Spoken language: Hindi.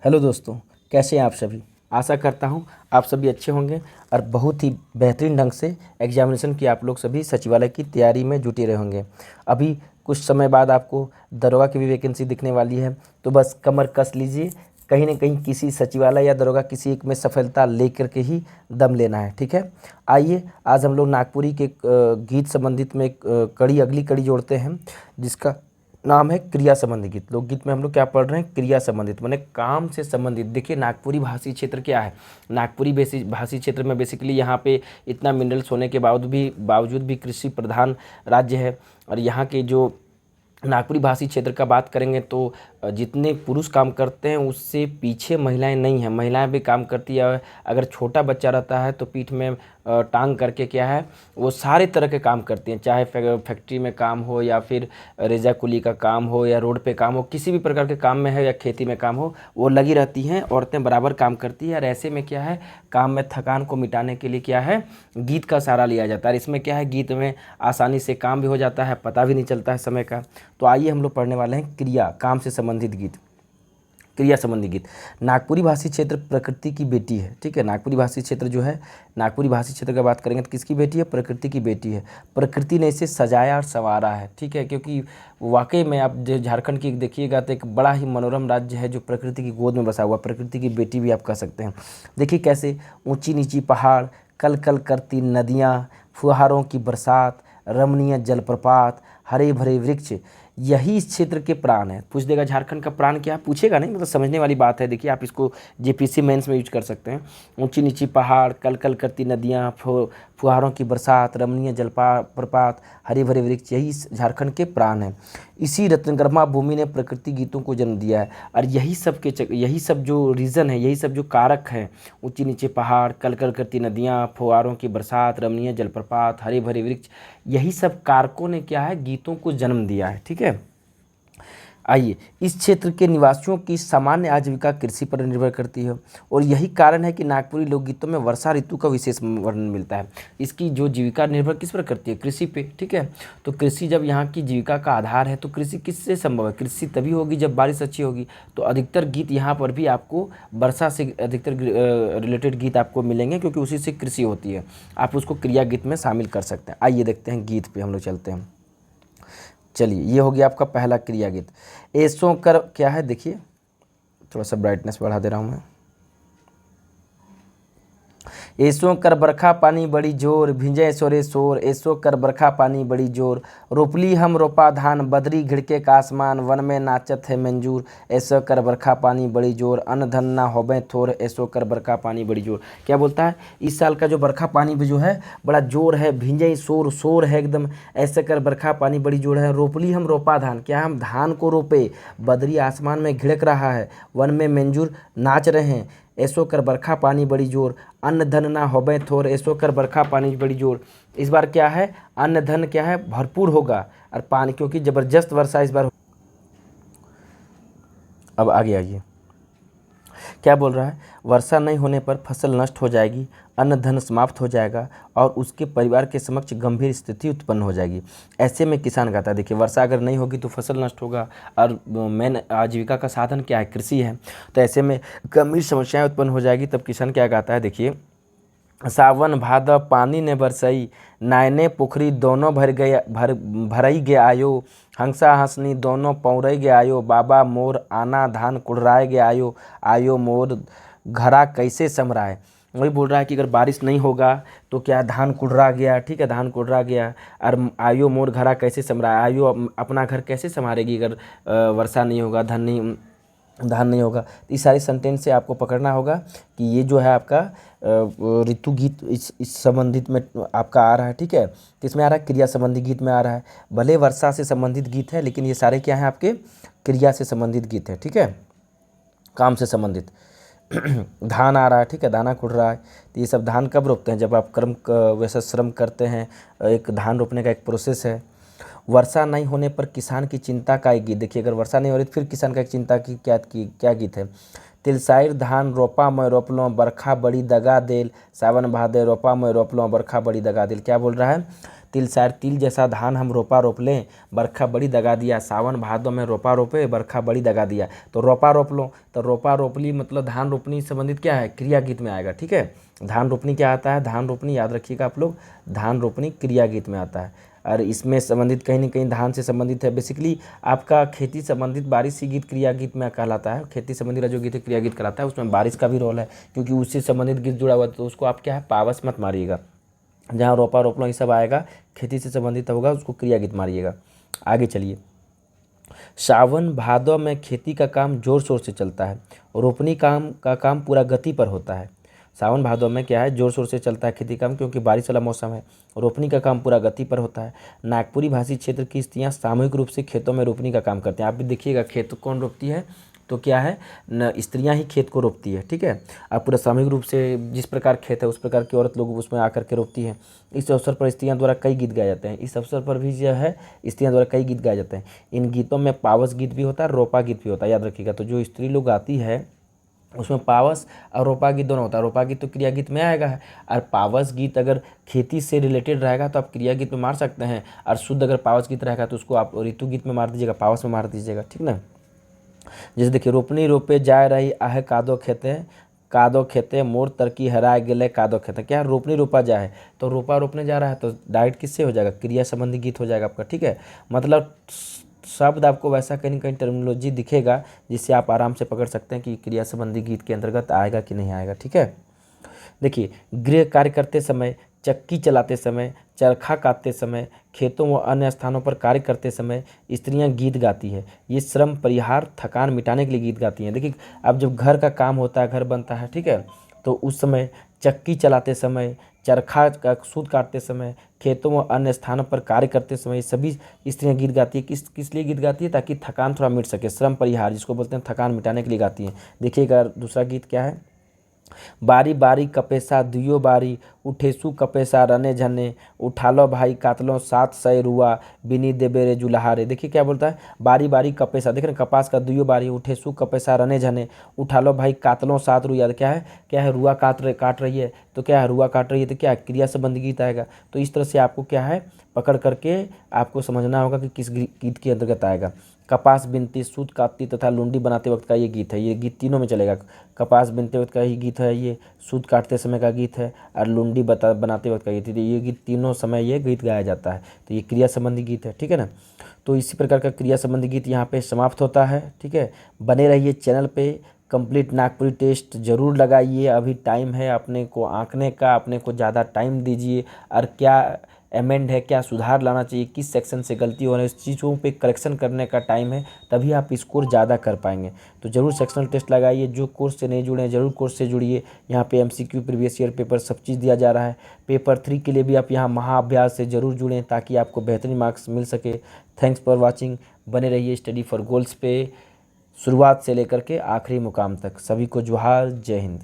हेलो दोस्तों, कैसे हैं आप सभी। आशा करता हूं आप सभी अच्छे होंगे और बहुत ही बेहतरीन ढंग से एग्जामिनेशन की आप लोग सभी सचिवालय की तैयारी में जुटे रहे होंगे। अभी कुछ समय बाद आपको दरोगा की भी वैकेंसी दिखने वाली है, तो बस कमर कस लीजिए। कहीं ना कहीं किसी सचिवालय या दरोगा किसी एक में सफलता लेकर के ही दम लेना है, ठीक है। आइए आज हम लोग नागपुरी के गीत संबंधित में एक अगली कड़ी जोड़ते हैं, जिसका नाम है क्रिया संबंधी गीत। लोकगीत में हम लोग क्या पढ़ रहे हैं, क्रिया संबंधित माने काम से संबंधित। देखिए नागपुरी भाषी क्षेत्र क्या है, नागपुरी भाषी क्षेत्र में बेसिकली यहाँ पे इतना मिनरल्स होने के बावजूद भी कृषि प्रधान राज्य है। और यहाँ के जो नागपुरी भाषी क्षेत्र का बात करेंगे तो जितने पुरुष काम करते हैं उससे पीछे महिलाएं नहीं हैं, महिलाएं भी काम करती है। अगर छोटा बच्चा रहता है तो पीठ में टांग करके क्या है वो सारे तरह के काम करती हैं, चाहे फैक्ट्री में काम हो या फिर रेजा कुली का काम हो या रोड पे काम हो, किसी भी प्रकार के काम में है या खेती में काम हो, वो लगी रहती हैं। औरतें बराबर काम करती है और ऐसे में क्या है काम में थकान को मिटाने के लिए क्या है गीत का सहारा लिया जाता है। और इसमें क्या है गीत में आसानी से काम भी हो जाता है, पता भी नहीं चलता है समय का। तो आइए हम लोग पढ़ने वाले हैं क्रिया, काम से संबंधित गीत, क्रिया संबंधी गीत। नागपुरी भाषी क्षेत्र प्रकृति की बेटी है, ठीक है। नागपुरी भाषी क्षेत्र जो है, नागपुरी भाषी क्षेत्र की बात करेंगे तो किसकी बेटी है, प्रकृति की बेटी है। प्रकृति ने इसे सजाया और संवारा है, ठीक है। क्योंकि वाकई में आप जो झारखंड की देखिएगा तो एक बड़ा ही मनोरम राज्य है जो प्रकृति की गोद में बसा हुआ, प्रकृति की बेटी भी आप कह सकते हैं। देखिए कैसे ऊंची नीची पहाड़, कल कल करती नदियाँ, फुहारों की बरसात, रमणीय जलप्रपात, हरे भरे वृक्ष, यही इस क्षेत्र के प्राण है। पूछ देगा झारखंड का प्राण क्या है, पूछेगा नहीं, मतलब समझने वाली बात है। देखिए आप इसको जेपीसी मेंस में यूज कर सकते हैं। ऊंची नीची पहाड़, कल कल करती नदियाँ, फुहारों की बरसात, रमणीय जलप्रपात, हरे भरे वृक्ष, यही झारखंड के प्राण है। इसी रत्नगर्भा भूमि ने प्रकृति गीतों को जन्म दिया है। और यही सब जो रीज़न है, यही सब जो कारक हैं, ऊंची नीचे पहाड़, कल कल करती नदियाँ, फुहारों की बरसात, रमणीय जलप्रपात, हरे भरे वृक्ष, यही सब कारकों ने क्या है गीतों को जन्म दिया है, ठीक है। आइए, इस क्षेत्र के निवासियों की सामान्य आजीविका कृषि पर निर्भर करती है और यही कारण है कि नागपुरी लोकगीतों में वर्षा ऋतु का विशेष वर्णन मिलता है। इसकी जो जीविका निर्भर किस पर करती है, कृषि पे, ठीक है। तो कृषि जब यहाँ की जीविका का आधार है तो कृषि किससे संभव है, कृषि तभी होगी जब बारिश अच्छी होगी। तो अधिकतर गीत यहाँ पर भी आपको वर्षा से अधिकतर रिलेटेड गीत आपको मिलेंगे क्योंकि उसी से कृषि होती है। आप उसको क्रिया गीत में शामिल कर सकते हैं। आइए देखते हैं गीत पे हम लोग चलते हैं। चलिए ये हो गया आपका पहला क्रिया गीत। ऐसो कर क्या है, देखिए थोड़ा सा ब्राइटनेस बढ़ा दे रहा हूँ मैं। ऐसो कर बरखा पानी बड़ी जोर, भिंजय सोरे शोर, ऐसो कर बरखा पानी बड़ी जोर, रोपली हम रोपा धान, बदरी घिड़के का आसमान, वन में नाचत है मंजूर, ऐसो कर बरखा पानी बड़ी जोर, अन्न धन ना होबे थोर, ऐसो कर बरखा पानी बड़ी जोर। क्या बोलता है, इस साल का जो बरखा पानी भी जो है बड़ा जोर है, भिंजय शोर शोर है एकदम, ऐसे कर बरखा पानी बड़ी जोर है, रोपली हम रोपा धान, क्या हम धान को रोपे, बदरी आसमान में घिड़क रहा है, वन में मंजूर नाच रहे हैं, ऐसो कर बरखा पानी बड़ी जोर, अन्न धन ना होबे थोर, ऐसो कर बरखा पानी बड़ी जोर। इस बार क्या है, अन्न धन क्या है भरपूर होगा और पानी, क्योंकि जबरदस्त वर्षा इस बार। अब आगे आइए क्या बोल रहा है, वर्षा नहीं होने पर फसल नष्ट हो जाएगी, अन्न धन समाप्त हो जाएगा और उसके परिवार के समक्ष गंभीर स्थिति उत्पन्न हो जाएगी। ऐसे में किसान कहता है, देखिए वर्षा अगर नहीं होगी तो फसल नष्ट होगा और मेन आजीविका का साधन क्या है, कृषि है। तो ऐसे में गंभीर समस्याएं उत्पन्न हो जाएगी। तब किसान क्या कहता है, देखिए सावन भादव पानी ने बरसई, नायने पोखरी दोनों भरई गे आयो, हंसा हंसनी दोनों पौरई गे आयो, बाबा मोर आना धान कुड़राए गे आयो, आयो मोर घरा कैसे समराए। वही बोल रहा है कि अगर बारिश नहीं होगा तो क्या धान कुड़रा गया, ठीक है, धान कुड़रा गया। और आयो मोर घरा कैसे समराए, आयो अपना घर कैसे संवारेगी अगर वर्षा नहीं होगा, धान नहीं होगा। तो इस सारे सेंटेंस से आपको पकड़ना होगा कि ये जो है आपका ऋतु गीत इस संबंधित में आपका आ रहा है, ठीक है। किसमें आ रहा है, क्रिया संबंधी गीत में आ रहा है। भले वर्षा से संबंधित गीत है लेकिन ये सारे क्या हैं आपके क्रिया से संबंधित गीत है, ठीक है, काम से संबंधित। धान आ रहा है, ठीक है, दाना कुड़ रहा है। तो ये सब धान कब रोपते हैं, जब आप वैसा श्रम करते हैं। एक धान रोपने का एक प्रोसेस है। वर्षा नहीं होने पर किसान की चिंता का एक गीत, देखिए अगर वर्षा नहीं हो रही तो फिर किसान का एक चिंता की क्या गीत है। तिलसाइर धान रोपा मैं रोपलों, बरखा बड़ी दगा देल, सावन भादे रोपा मैं रोपलों, बरखा बड़ी दगा देल। क्या बोल रहा है, तिल सार तिल जैसा धान हम रोपा रोप लें, बरखा बड़ी दगा दिया। सावन भादों में रोपा रोपे, बरखा बड़ी दगा दिया। तो रोपा रोप लो, तो रोपा रोपली मतलब धान रोपनी से संबंधित क्या है, क्रिया गीत में आएगा। ठीक है, धान रोपनी क्या आता है, धान रोपनी याद रखिएगा आप लोग, धान रोपनी क्रिया गीत में आता है। और इसमें संबंधित कहीं ना कहीं धान से संबंधित है। बेसिकली आपका खेती संबंधित बारिश ही गीत क्रिया गीत में कहलाता है। खेती संबंधित जो गीत है क्रिया गीत कहलाता है, उसमें बारिश का भी रोल है, क्योंकि उससे संबंधित गीत जुड़ा हुआ है। तो उसको आप क्या है, पावस मत मारिएगा। जहाँ रोपा रोप लो ये सब आएगा, खेती से संबंधित होगा, उसको क्रिया गीत मारिएगा। आगे चलिए, सावन भादों में खेती का काम जोर शोर से चलता है, रोपनी का काम पूरा गति पर होता है। सावन भादों में क्या है, जोर शोर से चलता है खेती काम, क्योंकि बारिश वाला मौसम है। रोपनी का काम पूरा गति पर होता है। नागपुरी भाषी क्षेत्र की स्त्रियां सामूहिक रूप से खेतों में रोपनी का काम करते हैं। आप भी देखिएगा, खेत कौन रोपती है, तो क्या है न, स्त्रियां ही खेत को रोपती है। ठीक है, अब पूरा सामूहिक रूप से जिस प्रकार खेत है उस प्रकार की औरत लोग उसमें आकर के रोपती हैं। इस अवसर पर स्त्रियां द्वारा कई गीत गाए जाते हैं। इस अवसर पर भी जो है स्त्रियां द्वारा कई गीत गाए जाते हैं। इन गीतों में पावस गीत भी होता है, रोपा गीत भी होता है, याद रखिएगा। तो जो स्त्री लोग गाती है उसमें पावस और रोपा गीत दोनों होता है। रोपा गीत तो क्रिया गीत में आएगा है, और पावस गीत अगर खेती से रिलेटेड रहेगा तो आप क्रिया गीत में मार सकते हैं, और शुद्ध अगर पावस गीत रहेगा तो उसको आप ऋतु गीत में मार दीजिएगा, पावस में मार दीजिएगा। ठीक ना, जैसे देखिए, रोपनी रोपे जाए रही आहे कादो खेते मोर तरकी हराए गेले कादो खेते। क्या रोपनी रोपा जाए, तो रोपा रोपने जा रहा है, तो डायरेक्ट किससे हो जाएगा, क्रिया संबंधी गीत हो जाएगा आपका। ठीक है, मतलब शब्द आपको वैसा कहीं कहीं टर्मिनोलॉजी दिखेगा जिससे आप आराम से पकड़ सकते हैं कि क्रिया संबंधी गीत के अंतर्गत आएगा कि नहीं आएगा। ठीक है, देखिए, गृह कार्य करते समय, चक्की चलाते समय, चरखा काटते समय, खेतों व अन्य स्थानों पर कार्य करते समय स्त्रियां गीत गाती है। ये श्रम परिहार थकान मिटाने के लिए गीत गाती हैं। देखिए, अब जब घर का काम होता है, घर बनता है, ठीक है, तो उस समय चक्की चलाते समय, चरखा का सूत काटते समय, खेतों व अन्य स्थानों पर कार्य करते समय सभी स्त्रियां गीत गाती है। किस लिए गीत गाती है, ताकि थकान थोड़ा मिट सके। श्रम परिहार जिसको बोलते हैं, थकान मिटाने के लिए गाती हैं। देखिएगा दूसरा गीत क्या है, बारी बारी कपेसा दुयो बारी उठेसु कपेसा रने झने उठालो भाई कातलो 700 रुआ बिनी देबे रे जुलहारे। देखिए क्या बोलता है, बारी बारी कपेसा, देख रहे हैं, कपास का दुयो बारी, उठेसु कपेसा रने झने उठालो भाई कातलो 7 रुआ। क्या है रुआ काट रही है, तो क्या है रुआ काट रही है, तो क्या क्रिया संबंधी गीत आएगा। तो इस तरह से आपको क्या है पकड़ करके आपको समझना होगा कि किस गीत के अंतर्गत आएगा। कपास बिनती, सूत काटती तथा लुंडी बनाते वक्त का ये गीत है। ये गीत तीनों में चलेगा। कपास बिनते वक्त का ही गीत है, ये सूत काटते समय का गीत है, और लुंडी बनाते वक्त का गीत है। ये गीत तीनों समय ये गीत गाया जाता है। तो ये क्रिया संबंधी गीत है। ठीक है ना, तो इसी प्रकार का क्रिया संबंधी गीत यहाँ पे समाप्त होता है। ठीक है, बने रहिए चैनल पे। कंप्लीट नागपुरी टेस्ट जरूर लगाइए, अभी टाइम है अपने को आंकने का, अपने को ज़्यादा टाइम दीजिए, और क्या अमेंड है, क्या सुधार लाना चाहिए, किस सेक्शन से गलती हो रही है, इस चीज़ों पे करेक्शन करने का टाइम है, तभी आप स्कोर ज़्यादा कर पाएंगे। तो ज़रूर सेक्शनल टेस्ट लगाइए। जो कोर्स से नहीं जुड़े हैं ज़रूर कोर्स से जुड़िए। यहाँ पे MCQ, प्रीवियस ईयर पेपर, सब चीज़ दिया जा रहा है। पेपर 3 के लिए भी आप यहाँ महाअभ्यास से ज़रूर जुड़ें, ताकि आपको बेहतरीन मार्क्स मिल सके। Thanks for watching. बने रहिए स्टडी फॉर गोल्स पे, शुरुआत से लेकर के आखिरी मुकाम तक। सभी को जोहार, जय हिंद।